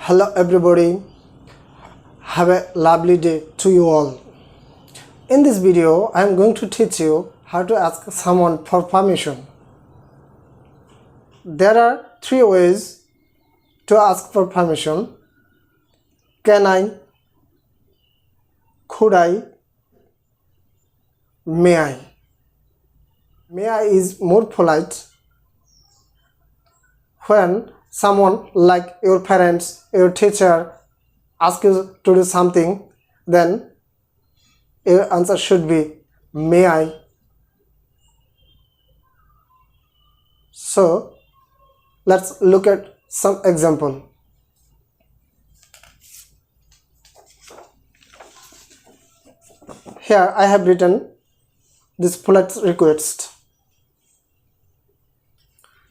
Hello everybody, have a lovely day to you all. In this video, I am going to teach you how to ask someone for permission. There are three ways to ask for permission. Can I, could I, may I. May I is more polite. When someone like your parents, your teacher asks you to do something, then your answer should be may I. So let's look at some example. Here I have written this polite request.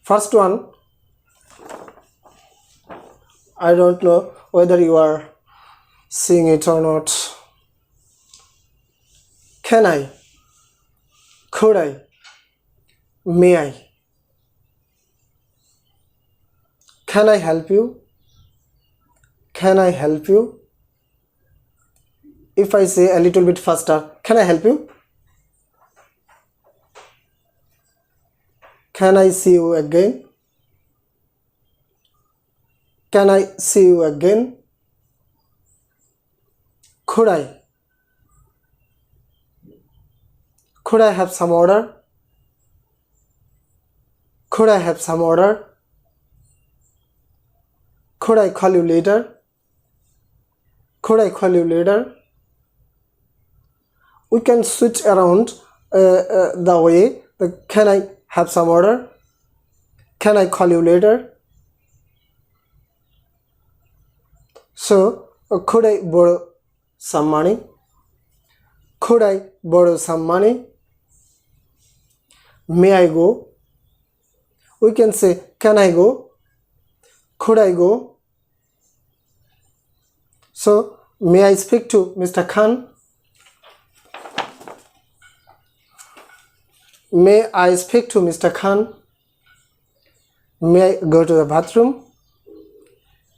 First one, I don't know whether you are seeing it or not. Can I? Could I? May I? Can I help you? Can I help you? If I say a little bit faster, can I help you? Can I see you again? Can I see you again? Could I? Could I have some order? Could I have some order? Could I call you later? Could I call you later? We can switch around the way. Can I have some order? Can I call you later? So, could I borrow some money? Could I borrow some money? May I go? We can say, can I go? Could I go? So, may I speak to Mr. Khan? May I speak to Mr. Khan? May I go to the bathroom?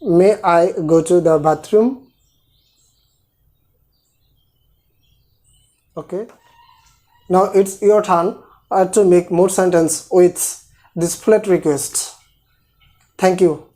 May I go to the bathroom? Okay. Now it's your turn to make more sentence with this polite request. Thank you.